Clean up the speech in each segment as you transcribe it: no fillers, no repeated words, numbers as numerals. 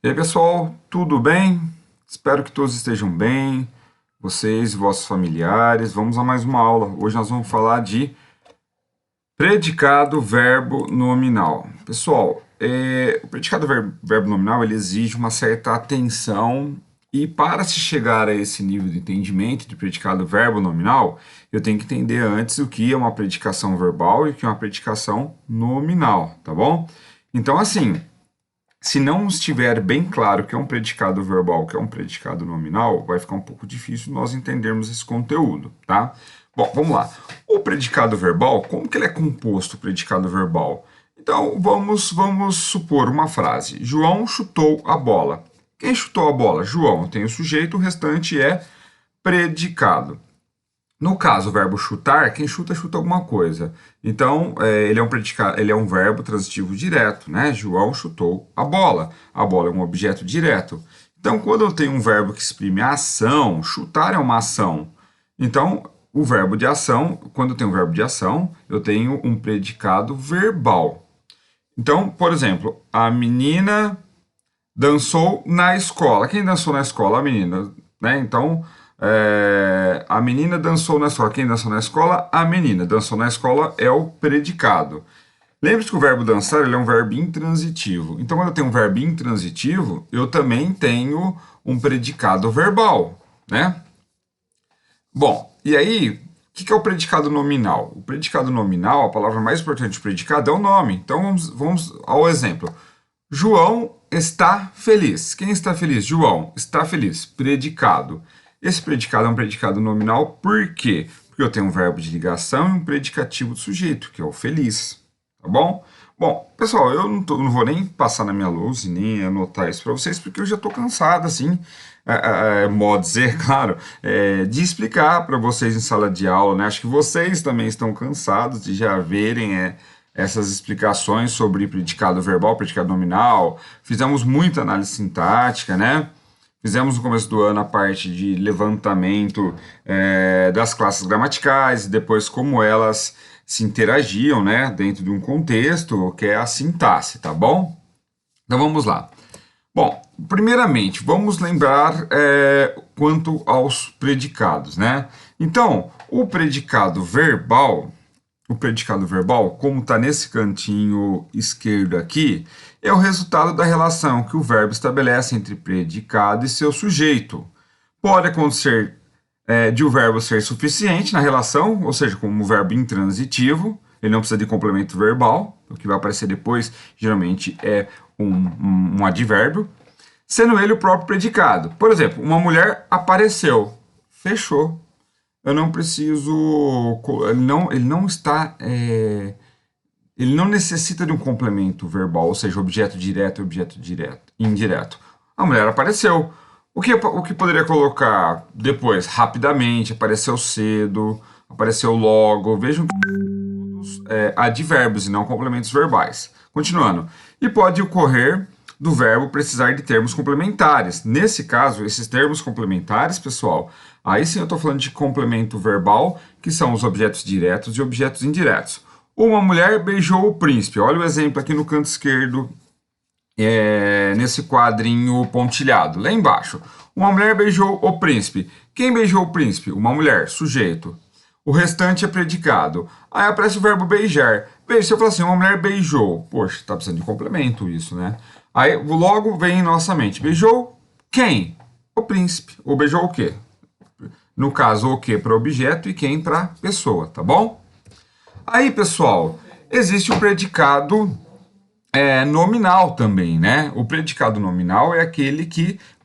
E aí, pessoal, tudo bem? Espero que todos estejam bem, vocês e vossos familiares. Vamos a mais uma aula. Hoje nós vamos falar de predicado verbo nominal. Pessoal, o predicado verbo nominal ele exige uma certa atenção e para se chegar a esse nível de entendimento de predicado verbo nominal, eu tenho que entender antes o que é uma predicação verbal e o que é uma predicação nominal, tá bom? Então, assim, se não estiver bem claro que é um predicado verbal, que é um predicado nominal, vai ficar um pouco difícil nós entendermos esse conteúdo, tá? Bom, vamos lá. O predicado verbal, como que ele é composto, o predicado verbal? Então, vamos supor uma frase. João chutou a bola. Quem chutou a bola? João. Tem o sujeito, o restante é predicado. No caso, o verbo chutar, quem chuta, chuta alguma coisa. Então, ele é um predicado, ele é um verbo transitivo direto, né? João chutou a bola. A bola é um objeto direto. Então, quando eu tenho um verbo que exprime a ação, chutar é uma ação. Então, o verbo de ação, quando eu tenho um verbo de ação, eu tenho um predicado verbal. Então, por exemplo, a menina dançou na escola. Quem dançou na escola? A menina, né? Então, a menina dançou na escola. Quem dançou na escola? A menina. Dançou na escola é o predicado. Lembre-se que o verbo dançar ele é um verbo intransitivo. Então, quando eu tenho um verbo intransitivo, eu também tenho um predicado verbal, né? Bom, e aí, o que é o predicado nominal? O predicado nominal, a palavra mais importante do predicado é o nome. Então, vamos ao exemplo. João está feliz. Quem está feliz? João está feliz. Predicado. Esse predicado é um predicado nominal, por quê? Porque eu tenho um verbo de ligação e um predicativo do sujeito, que é o feliz. Tá bom? Bom, pessoal, eu não vou nem passar na minha lousa e nem anotar isso para vocês, porque eu já estou cansado, assim, modo dizer, claro, de explicar para vocês em sala de aula, né? Acho que vocês também estão cansados de já verem essas explicações sobre predicado verbal, predicado nominal. Fizemos muita análise sintática, né? Fizemos no começo do ano a parte de levantamento das classes gramaticais e depois como elas se interagiam, né, dentro de um contexto que é a sintaxe, tá bom? Então vamos lá. Bom, primeiramente, vamos lembrar quanto aos predicados, né? Então, o predicado verbal, como está nesse cantinho esquerdo aqui, é o resultado da relação que o verbo estabelece entre predicado e seu sujeito. Pode acontecer de o verbo ser suficiente na relação, ou seja, como um verbo intransitivo, ele não precisa de complemento verbal, o que vai aparecer depois geralmente é um advérbio, sendo ele o próprio predicado. Por exemplo, uma mulher apareceu, fechou. Eu não preciso, ele não está, ele não necessita de um complemento verbal, ou seja, objeto direto e objeto indireto. A mulher apareceu. O que poderia colocar depois? Rapidamente, apareceu cedo, apareceu logo. Vejam que todos advérbios e não complementos verbais. Continuando. E pode ocorrer do verbo precisar de termos complementares. Nesse caso, esses termos complementares, pessoal, aí sim eu estou falando de complemento verbal, que são os objetos diretos e objetos indiretos. Uma mulher beijou o príncipe. Olha o exemplo aqui no canto esquerdo, nesse quadrinho pontilhado, lá embaixo. Uma mulher beijou o príncipe. Quem beijou o príncipe? Uma mulher, sujeito. O restante é predicado. Aí aparece o verbo beijar. Veja, se eu falar assim, uma mulher beijou. Poxa, tá precisando de complemento isso, né? Aí logo vem em nossa mente. Beijou quem? O príncipe. Ou beijou o quê? No caso, o que para objeto e quem para pessoa, tá bom? Aí, pessoal, existe o predicado nominal também, né? O predicado nominal é aquele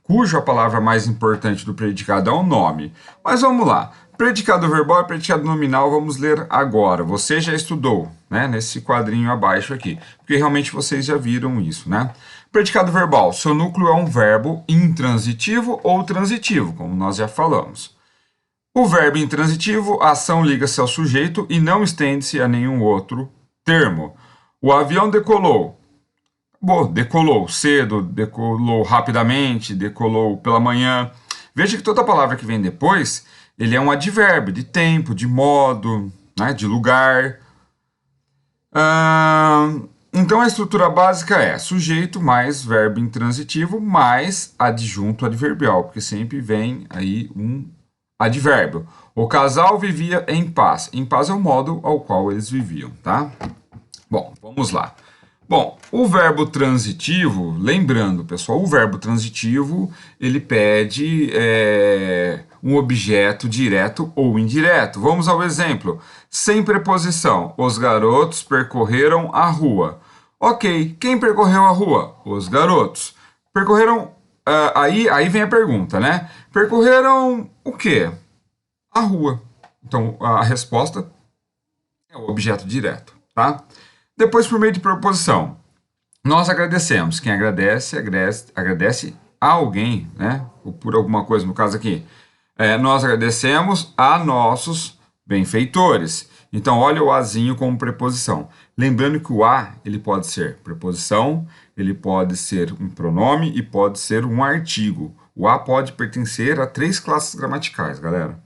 cuja palavra mais importante do predicado é o nome. Mas vamos lá. Predicado verbal e predicado nominal, vamos ler agora. Você já estudou, né? Nesse quadrinho abaixo aqui. Porque realmente vocês já viram isso, né? Predicado verbal. Seu núcleo é um verbo intransitivo ou transitivo, como nós já falamos. O verbo intransitivo, a ação liga-se ao sujeito e não estende-se a nenhum outro termo. O avião decolou. Bom, decolou cedo, decolou rapidamente, decolou pela manhã. Veja que toda palavra que vem depois, ele é um advérbio de tempo, de modo, né, de lugar. Então a estrutura básica é sujeito mais verbo intransitivo mais adjunto adverbial, porque sempre vem aí um advérbio. O casal vivia em paz. Em paz é o modo ao qual eles viviam, tá? Bom, vamos lá. Bom, o verbo transitivo, lembrando, pessoal, o verbo transitivo, ele pede um objeto direto ou indireto. Vamos ao exemplo. Sem preposição, os garotos percorreram a rua. Ok, quem percorreu a rua? Os garotos. Percorreram, aí vem a pergunta, né? Percorreram o quê? A rua. Então, a resposta é o objeto direto, tá? Depois, por meio de preposição, nós agradecemos. Quem agradece, agradece a alguém, né? Ou por alguma coisa, no caso aqui. Nós agradecemos a nossos benfeitores. Então, olha o azinho como preposição. Lembrando que o a, ele pode ser preposição, ele pode ser um pronome e pode ser um artigo. O a pode pertencer a 3 classes gramaticais, galera.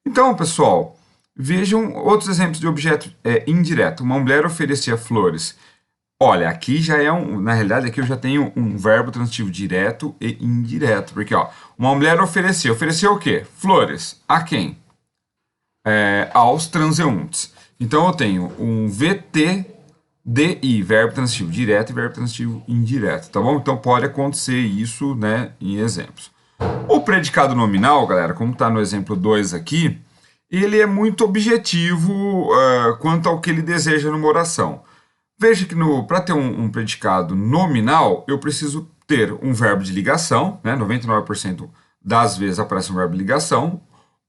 Então, pessoal, vejam outros exemplos de objeto indireto. Uma mulher oferecia flores. Olha, aqui já é na realidade, aqui eu já tenho um verbo transitivo direto e indireto. Porque, ó, uma mulher ofereceu. Ofereceu o quê? Flores. A quem? Aos transeuntes. Então, eu tenho um VTDI, verbo transitivo direto e verbo transitivo indireto, tá bom? Então, pode acontecer isso, né, em exemplos. O predicado nominal, galera, como está no exemplo 2 aqui, ele é muito objetivo quanto ao que ele deseja numa oração. Veja que para ter um predicado nominal, eu preciso ter um verbo de ligação, né? 99% das vezes aparece um verbo de ligação,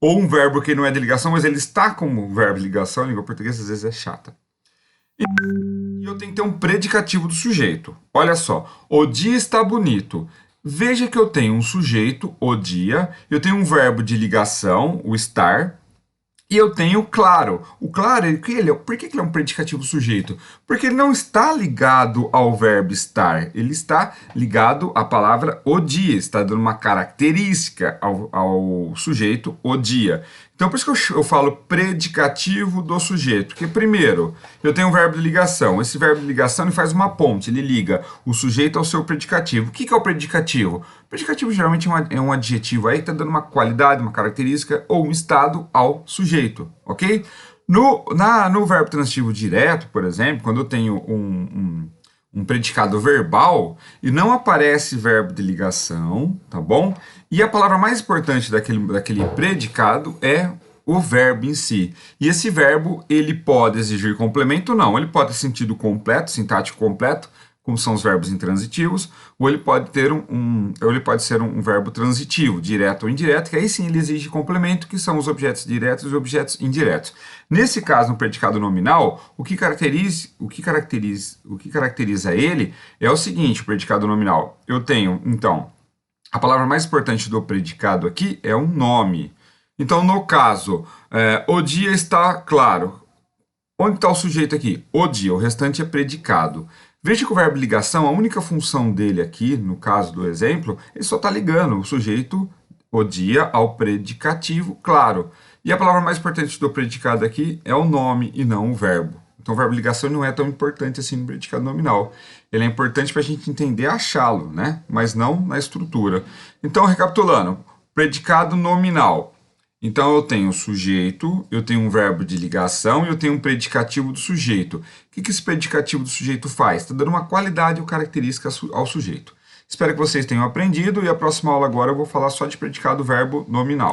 ou um verbo que não é de ligação, mas ele está como verbo de ligação, a língua portuguesa às vezes é chata. E eu tenho que ter um predicativo do sujeito. Olha só, o dia está bonito. Veja que eu tenho um sujeito, o dia, eu tenho um verbo de ligação, o estar, e eu tenho claro. O claro, por que ele é um predicativo sujeito? Porque ele não está ligado ao verbo estar, ele está ligado à palavra o dia, está dando uma característica ao sujeito, o dia. Então, por isso que eu falo predicativo do sujeito. Porque, primeiro, eu tenho um verbo de ligação. Esse verbo de ligação ele faz uma ponte, ele liga o sujeito ao seu predicativo. O que é o predicativo? O predicativo geralmente é um adjetivo aí que está dando uma qualidade, uma característica ou um estado ao sujeito, ok? No verbo transitivo direto, por exemplo, quando eu tenho um predicado verbal e não aparece verbo de ligação, tá bom? E a palavra mais importante daquele predicado é o verbo em si. E esse verbo, ele pode exigir complemento ou não. Ele pode ter sentido completo, sintático completo, como são os verbos intransitivos, ou ele pode ter ser um verbo transitivo, direto ou indireto, que aí sim ele exige complemento, que são os objetos diretos e os objetos indiretos. Nesse caso, no predicado nominal, o que caracteriza ele é o seguinte, o predicado nominal. Eu tenho, então, a palavra mais importante do predicado aqui é um nome. Então, no caso, o dia está claro. Onde está o sujeito aqui? O dia, o restante é predicado. Veja que o verbo ligação, a única função dele aqui, no caso do exemplo, ele só está ligando o sujeito, o dia, ao predicativo, claro. E a palavra mais importante do predicado aqui é o nome e não o verbo. Então o verbo ligação não é tão importante assim no predicado nominal. Ele é importante para a gente entender achá-lo, né? Mas não na estrutura. Então, recapitulando, predicado nominal. Então, eu tenho o sujeito, eu tenho um verbo de ligação e eu tenho um predicativo do sujeito. O que esse predicativo do sujeito faz? Está dando uma qualidade ou característica ao sujeito. Espero que vocês tenham aprendido e a próxima aula agora eu vou falar só de predicado verbo nominal.